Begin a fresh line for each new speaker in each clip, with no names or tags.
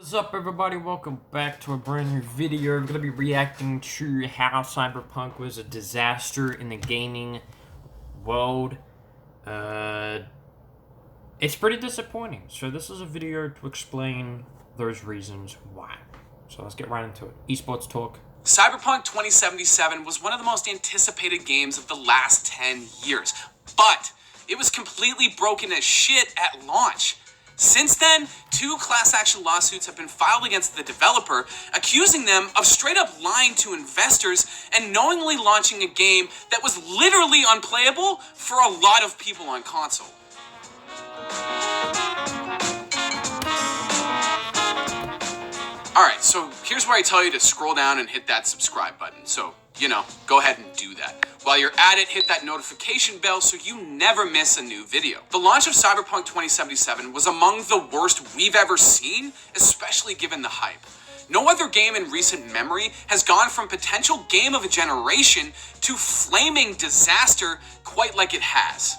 What's up, everybody? Welcome back to a brand new video. We're going to be reacting to how Cyberpunk was a disaster in the gaming world. It's pretty disappointing. So this is a video to explain those reasons why. So let's get right into it. Esports talk.
CyberPunk2077 was one of the most anticipated games of the last 10 years, but it was completely broken as shit at launch. Since then, 2 class action lawsuits have been filed against the developer, accusing them of straight up lying to investors and knowingly launching a game that was literally unplayable for a lot of people on console. Alright, so here's where I tell you to scroll down and hit that subscribe button. So, go ahead and do that. While you're at it, hit that notification bell so you never miss a new video. The launch of Cyberpunk 2077 was among the worst we've ever seen, especially given the hype. No other game in recent memory has gone from potential game of a generation to flaming disaster quite like it has.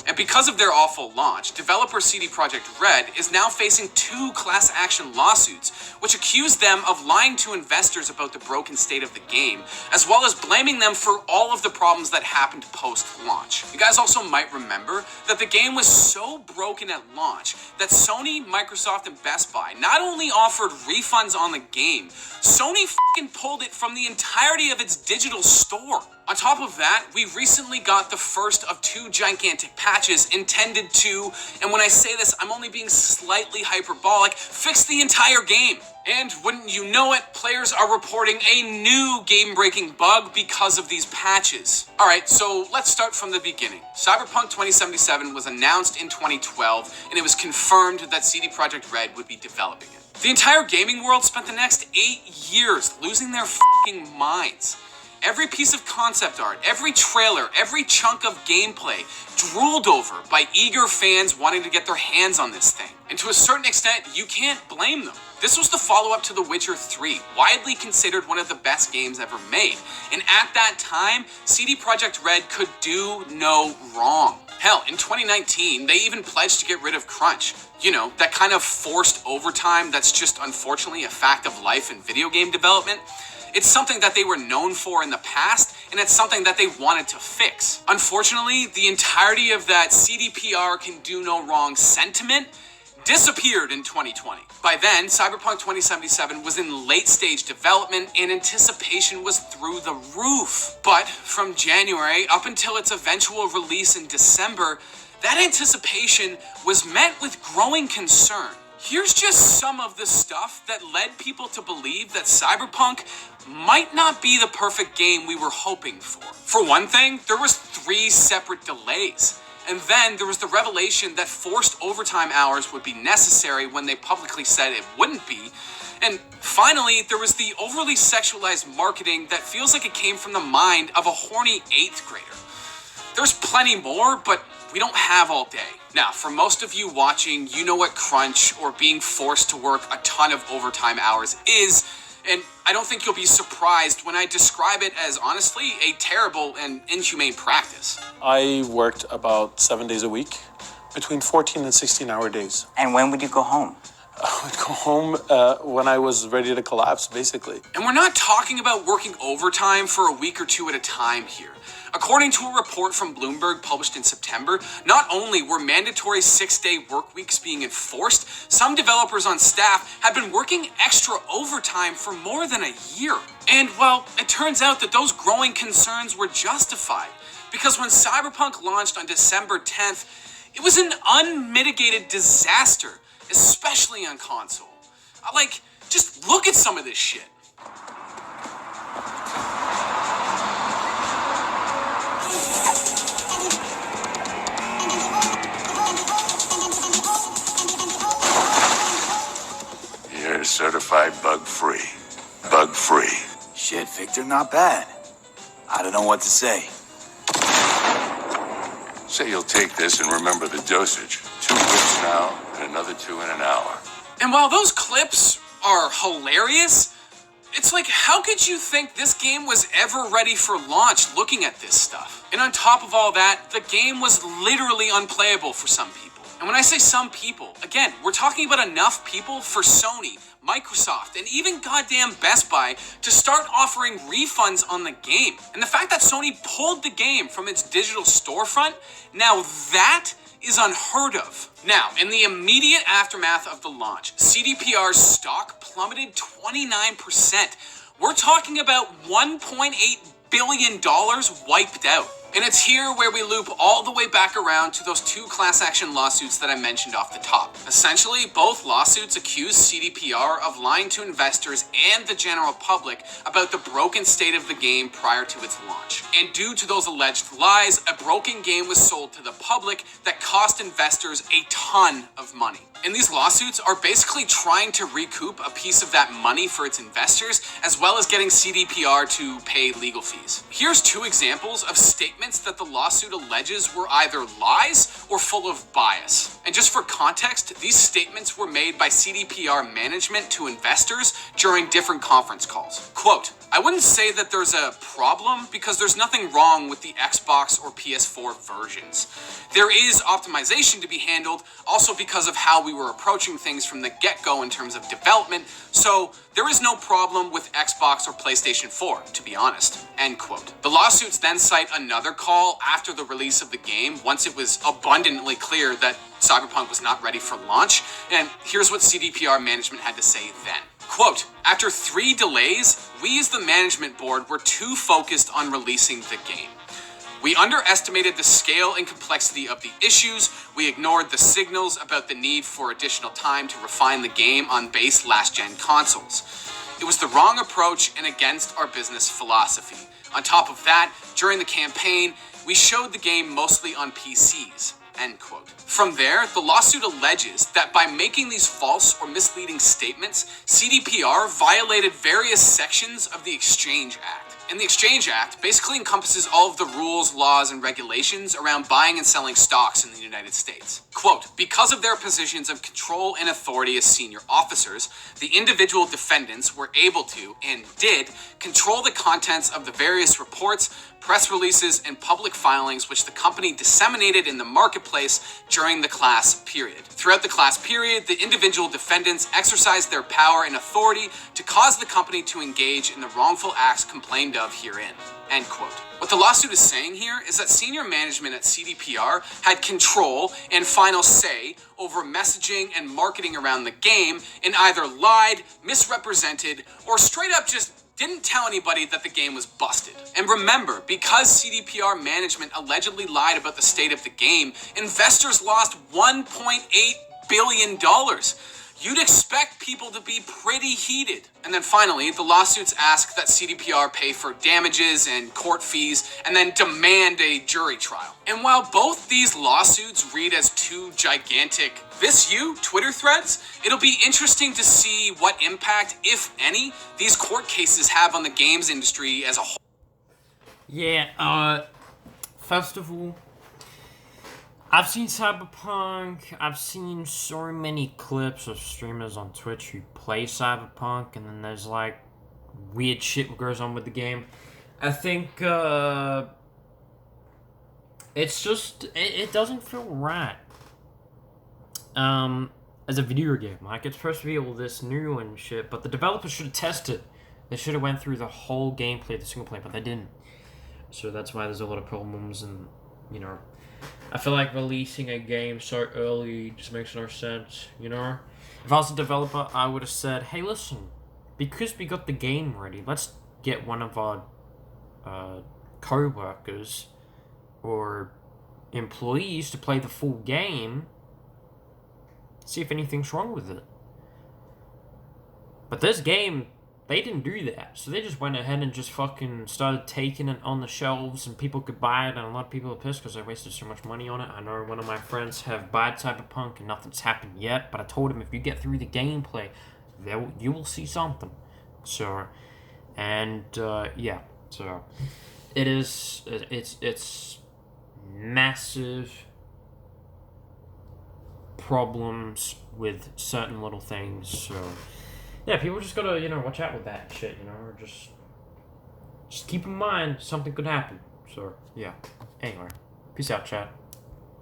And because of their awful launch, developer CD Projekt Red is now facing 2 class action lawsuits, which accuse them of lying to investors about the broken state of the game, as well as blaming them for all of the problems that happened post-launch. You guys also might remember that the game was so broken at launch that Sony, Microsoft, and Best Buy not only offered refunds on the game, Sony fucking pulled it from the entirety of its digital store. On top of that, we recently got the first of 2 gigantic patches intended to, and when I say this, I'm only being slightly hyperbolic, fix the entire game. And wouldn't you know it, players are reporting a new game-breaking bug because of these patches. Alright, so let's start from the beginning. Cyberpunk 2077 was announced in 2012, and it was confirmed that CD Projekt Red would be developing it. The entire gaming world spent the next 8 years losing their fucking minds. Every piece of concept art, every trailer, every chunk of gameplay drooled over by eager fans wanting to get their hands on this thing. And to a certain extent, you can't blame them. This was the follow-up to The Witcher 3, widely considered one of the best games ever made. And at that time, CD Projekt Red could do no wrong. Hell, in 2019, they even pledged to get rid of crunch. That kind of forced overtime that's just unfortunately a fact of life in video game development. It's something that they were known for in the past, and it's something that they wanted to fix. Unfortunately, the entirety of that CDPR can do no wrong sentiment disappeared in 2020. By then, Cyberpunk 2077 was in late-stage development, and anticipation was through the roof. But from January up until its eventual release in December, that anticipation was met with growing concern. Here's just some of the stuff that led people to believe that Cyberpunk might not be the perfect game we were hoping for. For one thing, there was 3 separate delays. And then there was the revelation that forced overtime hours would be necessary when they publicly said it wouldn't be. And finally, there was the overly sexualized marketing that feels like it came from the mind of a horny 8th grader. There's plenty more, but we don't have all day. Now, for most of you watching, you know what crunch or being forced to work a ton of overtime hours is, and I don't think you'll be surprised when I describe it as, honestly, a terrible and inhumane practice.
I worked about 7 days a week, between 14 and 16-hour days.
And when would you go home?
I would go home when I was ready to collapse, basically.
And we're not talking about working overtime for a week or 2 at a time here. According to a report from Bloomberg published in September, not only were mandatory 6-day work weeks being enforced, some developers on staff had been working extra overtime for more than a year. And, well, it turns out that those growing concerns were justified, because when Cyberpunk launched on December 10th, it was an unmitigated disaster, especially on console. Just look at some of this shit.
You're certified bug-free. Bug-free.
Shit, Victor, not bad. I don't know what to say.
Say you'll take this and remember the dosage. 2 whips now and another 2 in an hour.
And while those clips are hilarious, It's like, how could you think this game was ever ready for launch looking at this stuff? And on top of all that, the game was literally unplayable for some people. And when I say some people, again, we're talking about enough people for Sony, Microsoft, and even goddamn Best Buy to start offering refunds on the game. And the fact that Sony pulled the game from its digital storefront, now that is unheard of. Now, in the immediate aftermath of the launch, CDPR's stock plummeted 29%. We're talking about $1.8 billion wiped out. And it's here where we loop all the way back around to those two class action lawsuits that I mentioned off the top. Essentially, both lawsuits accuse CDPR of lying to investors and the general public about the broken state of the game prior to its launch. And due to those alleged lies, a broken game was sold to the public that cost investors a ton of money. And these lawsuits are basically trying to recoup a piece of that money for its investors, as well as getting CDPR to pay legal fees. Here's two examples of statements that the lawsuit alleges were either lies or full of bias. And just for context, these statements were made by CDPR management to investors during different conference calls. Quote, "I wouldn't say that there's a problem because there's nothing wrong with the Xbox or PS4 versions. There is optimization to be handled, also because of how we were approaching things from the get-go in terms of development, so there is no problem with Xbox or PlayStation 4, to be honest." End quote. The lawsuits then cite another call after the release of the game, once it was abundantly clear that Cyberpunk was not ready for launch, and here's what CDPR management had to say then. Quote, "After 3 delays, we as the management board were too focused on releasing the game. We underestimated the scale and complexity of the issues. We ignored the signals about the need for additional time to refine the game on base last-gen consoles. It was the wrong approach and against our business philosophy. On top of that, during the campaign, we showed the game mostly on PCs." End quote. From there, the lawsuit alleges that by making these false or misleading statements, CDPR violated various sections of the Exchange Act. And the Exchange Act basically encompasses all of the rules, laws, and regulations around buying and selling stocks in the United States. Quote, "Because of their positions of control and authority as senior officers, the individual defendants were able to, and did, control the contents of the various reports, press releases, and public filings which the company disseminated in the marketplace during the class period. Throughout the class period, the individual defendants exercised their power and authority to cause the company to engage in the wrongful acts complained of herein." End quote. What the lawsuit is saying here is that senior management at CDPR had control and final say over messaging and marketing around the game and either lied, misrepresented, or straight up just didn't tell anybody that the game was busted. And remember, because CDPR management allegedly lied about the state of the game, investors lost $1.8 billion. You'd expect people to be pretty heated. And then finally, the lawsuits ask that CDPR pay for damages and court fees and then demand a jury trial. And while both these lawsuits read as two gigantic "this you" Twitter threads, it'll be interesting to see what impact, if any, these court cases have on the games industry as a whole.
Yeah, first of all, I've seen Cyberpunk, I've seen so many clips of streamers on Twitch who play Cyberpunk, and then there's, like, weird shit that goes on with the game. I think, it's just, it doesn't feel right. As a video game, like, it's supposed to be all this new and shit, but the developers should have tested. They should have went through the whole gameplay, the single player, but they didn't. So that's why there's a lot of problems, and, you know, I feel like releasing a game so early just makes no sense, you know? If I was a developer, I would have said, hey, listen, because we got the game ready, let's get one of our co-workers or employees to play the full game, see if anything's wrong with it. But this game, they didn't do that, so they just went ahead and just fucking started taking it on the shelves, and people could buy it, and a lot of people are pissed because they wasted so much money on it. I know one of my friends have bought Cyberpunk, and nothing's happened yet, but I told him if you get through the gameplay, you will see something. So, and, yeah, so, it's massive problems with certain little things, so Yeah, people just gotta, you know, watch out with that shit, you know, or just keep in mind something could happen. So, yeah. Anyway, peace out, chat.